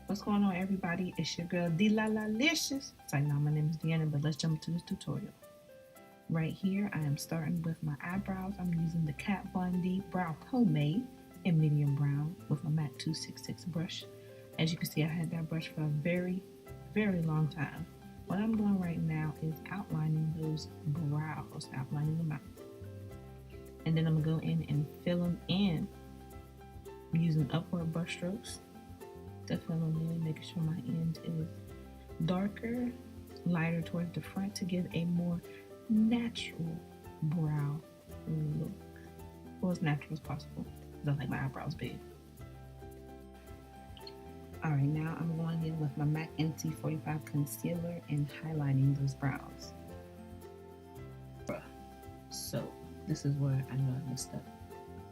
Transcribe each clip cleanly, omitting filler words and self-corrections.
What's going on, everybody? It's your girl D-La-La-licious. Sorry, now my name is Deanna, but let's jump into this tutorial. Right here, I am starting with my eyebrows. I'm using the Kat Von D Brow Pomade in medium brown with a MAC 266 brush. As you can see, I had that brush for a very, very long time. What I'm doing right now is outlining those brows, outlining them out. And then I'm going to go in and fill them in using upward brush strokes to fill them in, making sure my end is darker, lighter towards the front to give a more natural brow look, or as natural as possible, because I like my eyebrows big. Alright, now I'm going in with my MAC NC45 Concealer and highlighting those brows. So this is where I know I messed up,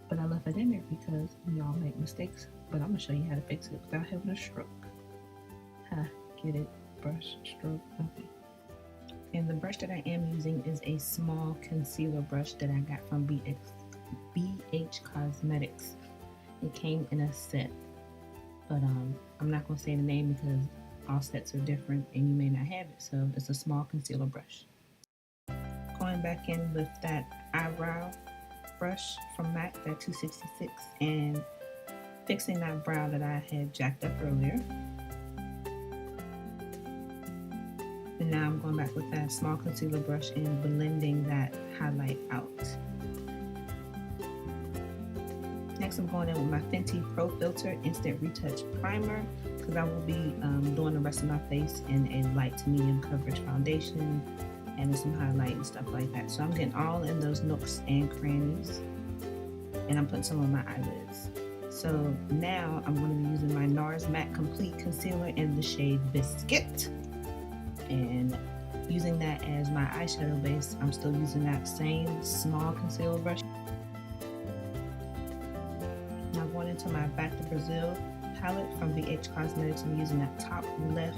but I left it in there because we all make mistakes, but I'm going to show you how to fix it without having a stroke. Get it? Brush, stroke, okay. And the brush that I am using is a small concealer brush that I got from BH Cosmetics. It came in a set, but I'm not going to say the name because all sets are different and you may not have it, so it's a small concealer brush. Going back in with that eyebrow brush from MAC, that 266, and fixing that brow that I had jacked up earlier. And now I'm going back with that small concealer brush and blending that highlight out. Next, I'm going in with my Fenty Pro Filter Instant Retouch Primer because I will be doing the rest of my face in a light to medium coverage foundation and some highlight and stuff like that. So I'm getting all in those nooks and crannies, and I'm putting some on my eyelids. So now I'm going to be using my NARS Matte Complete Concealer in the shade Biscuit, and using that as my eyeshadow base. I'm still using that same small concealer brush. Now going into my Back to Brazil palette from BH Cosmetics, I'm using that top left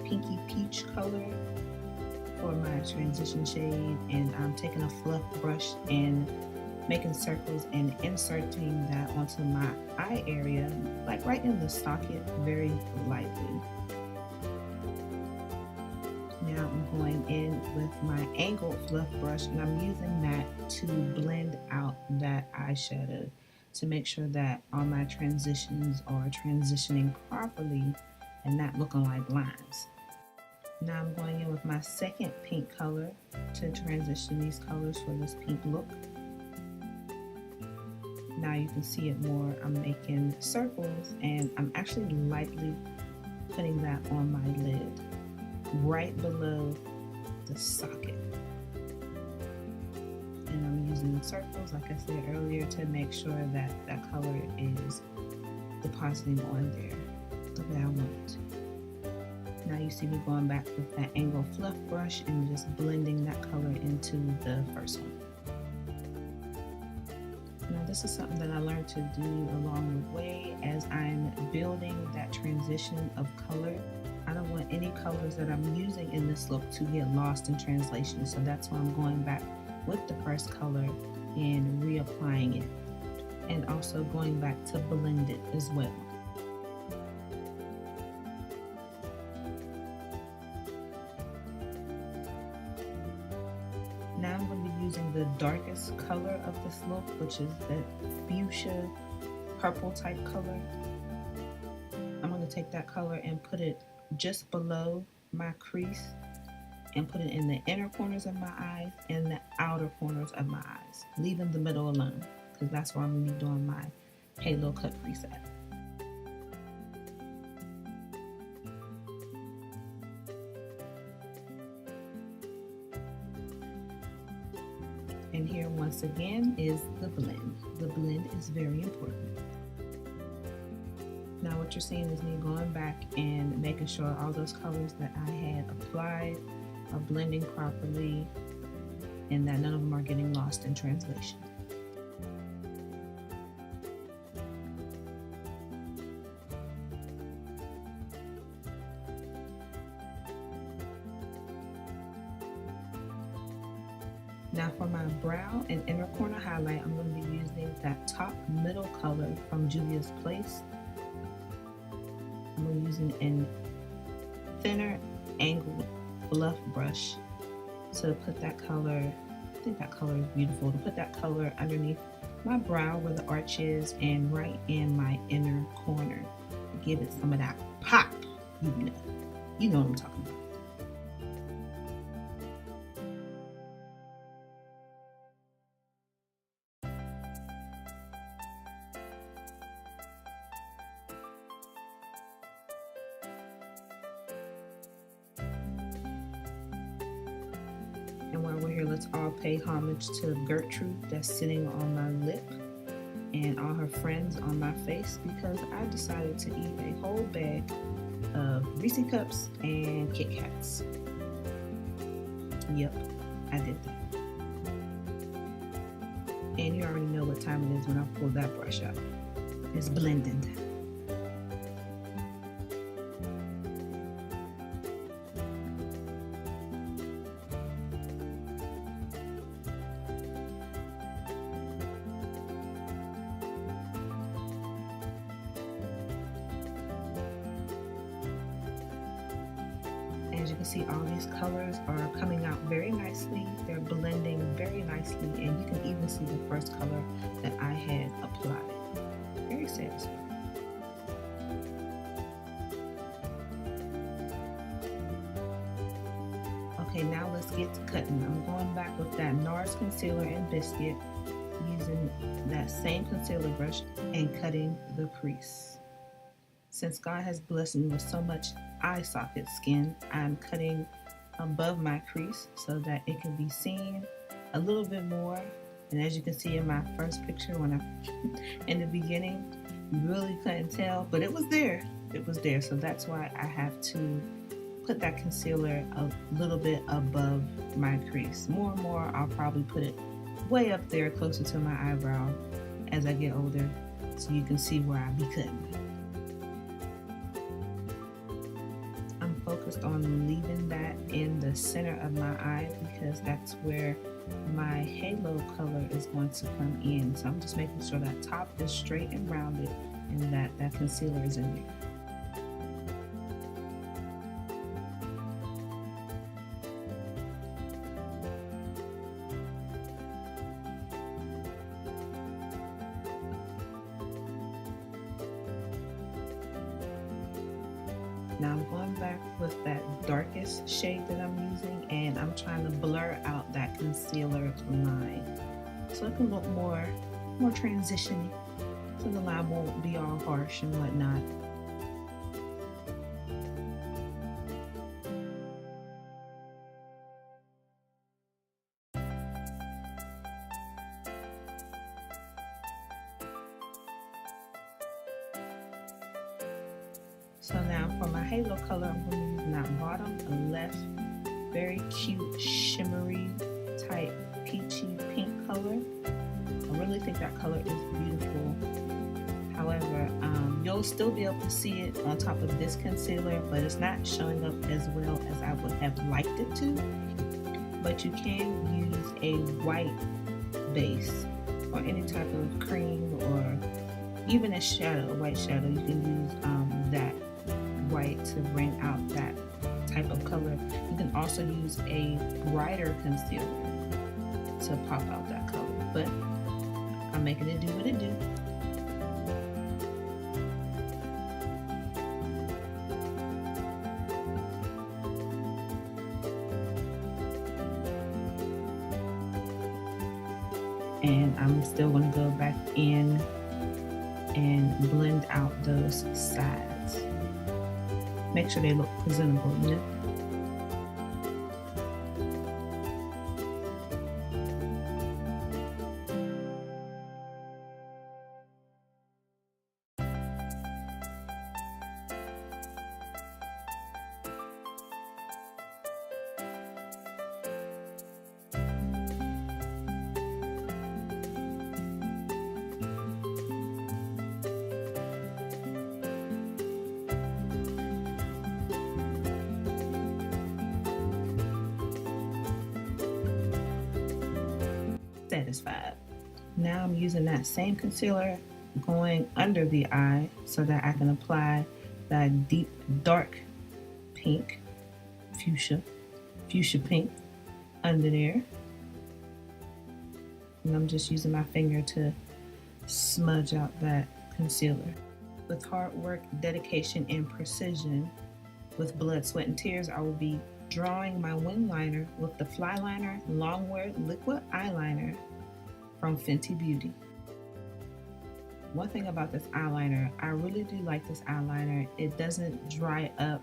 pinky peach color for my transition shade, and I'm taking a fluff brush and making circles and inserting that onto my eye area, like right in the socket, very lightly. Now I'm going in with my angled fluff brush, and I'm using that to blend out that eyeshadow to make sure that all my transitions are transitioning properly and not looking like lines. Now I'm going in with my second pink color to transition these colors for this pink look. Now you can see it more. I'm making circles, and I'm actually lightly putting that on my lid, right below the socket. And I'm using circles, like I said earlier, to make sure that that color is depositing on there the way I want it to. Now you see me going back with that angled fluff brush and just blending that color into the first one. Now this is something that I learned to do along the way as I'm building that transition of color. I don't want any colors that I'm using in this look to get lost in translation, so that's why I'm going back with the first color and reapplying it, and also going back to blend it as well. Now I'm going to be using the darkest color of this look, which is that fuchsia purple type color. I'm going to take that color and put it just below my crease and put it in the inner corners of my eyes and the outer corners of my eyes, leaving the middle alone because that's where I'm going to be doing my halo cut crease at. And here once again is the blend. The blend is very important. Now what you're seeing is me going back and making sure all those colors that I had applied are blending properly and that none of them are getting lost in translation. Now for my brow and inner corner highlight, I'm going to be using that top middle color from Juvia's Place. I'm using a thinner angled fluff brush to put that color. I think that color is beautiful. To put that color underneath my brow where the arch is and right in my inner corner. To give it some of that pop. You know what I'm talking about. And while we're here, let's all pay homage to Gertrude that's sitting on my lip and all her friends on my face, because I decided to eat a whole bag of Reese Cups and Kit Kats. Yep, I did that. And you already know what time it is when I pull that brush out. It's blending. As you can see, all these colors are coming out very nicely. They're blending very nicely, and you can even see the first color that I had applied. Very satisfying. Okay, now let's get to cutting. I'm going back with that NARS concealer and Biscuit, using that same concealer brush and cutting the crease. Since God has blessed me with so much eye socket skin, I'm cutting above my crease so that it can be seen a little bit more. And as you can see in my first picture, when in the beginning, you really couldn't tell, but it was there. It was there. So that's why I have to put that concealer a little bit above my crease. More and more, I'll probably put it way up there, closer to my eyebrow as I get older, so you can see where I be cutting. Focused on leaving that in the center of my eye because that's where my halo color is going to come in. So I'm just making sure that top is straight and rounded and that concealer is in there. Now I'm going back with that darkest shade that I'm using, and I'm trying to blur out that concealer line so it can look more transition-y, so the line won't be all harsh and whatnot. So now for my halo color, I'm going to use that bottom left, very cute shimmery type peachy pink color. I really think that color is beautiful. However, you'll still be able to see it on top of this concealer, but it's not showing up as well as I would have liked it to. But you can use a white base or any type of cream or even a shadow, a white shadow. You can use that white to bring out that type of color. You can also use a brighter concealer to pop out that color, but I'm making it do what it do. And I'm still going to go back in and blend out those sides. Make sure they look presentable, you know? Satisfied. Now I'm using that same concealer going under the eye so that I can apply that deep dark pink, fuchsia pink under there. And I'm just using my finger to smudge out that concealer. With hard work, dedication, and precision, with blood, sweat, and tears, I will be drawing my wing liner with the Flyliner Longwear Liquid Eyeliner from Fenty Beauty. One thing about this eyeliner, I really do like this eyeliner. It doesn't dry up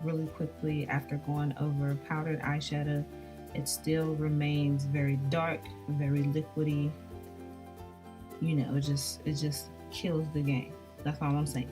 really quickly after going over powdered eyeshadow. It still remains very dark, very liquidy. You know, it just kills the game. That's all I'm saying.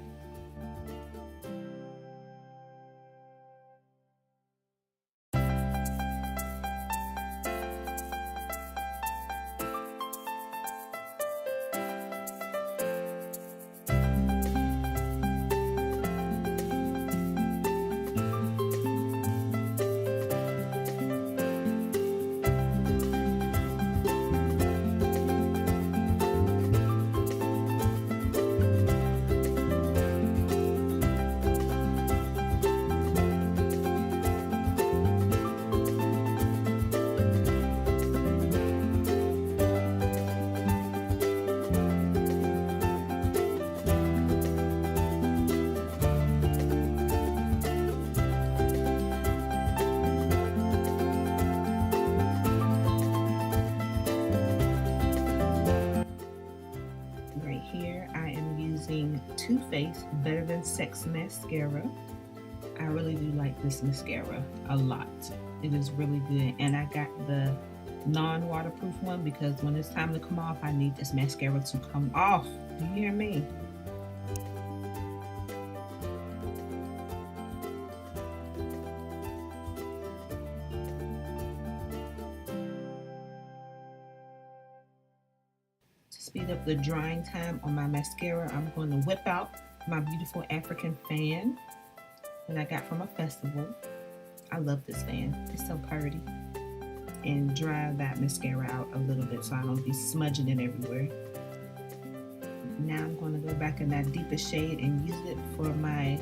Too Faced Better Than Sex Mascara. I really do like this mascara a lot. It is really good, and I got the non-waterproof one because when it's time to come off, I need this mascara to come off. Do you hear me? Speed up the drying time on my mascara, I'm going to whip out my beautiful African fan that I got from a festival. I love this fan. It's so pretty. And dry that mascara out a little bit so I don't be smudging it everywhere. Now I'm going to go back in that deepest shade and use it for my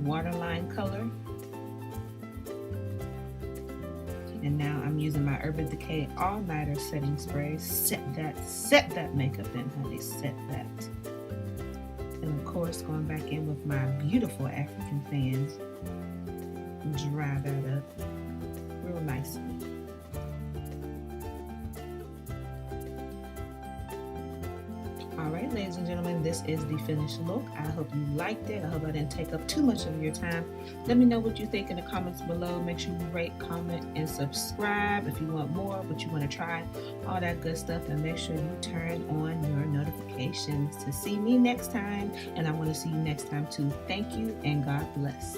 waterline color. And now I'm using my Urban Decay All Nighter setting spray. Set that makeup in, honey. Set that. And of course, going back in with my beautiful African fans. Dry that up real nicely. Alright, ladies and gentlemen, this is the finished look. I hope you liked it. I hope I didn't take up too much of your time. Let me know what you think in the comments below. Make sure you rate, comment, and subscribe if you want more, what you want to try, all that good stuff. And make sure you turn on your notifications to see me next time. And I want to see you next time too. Thank you and God bless.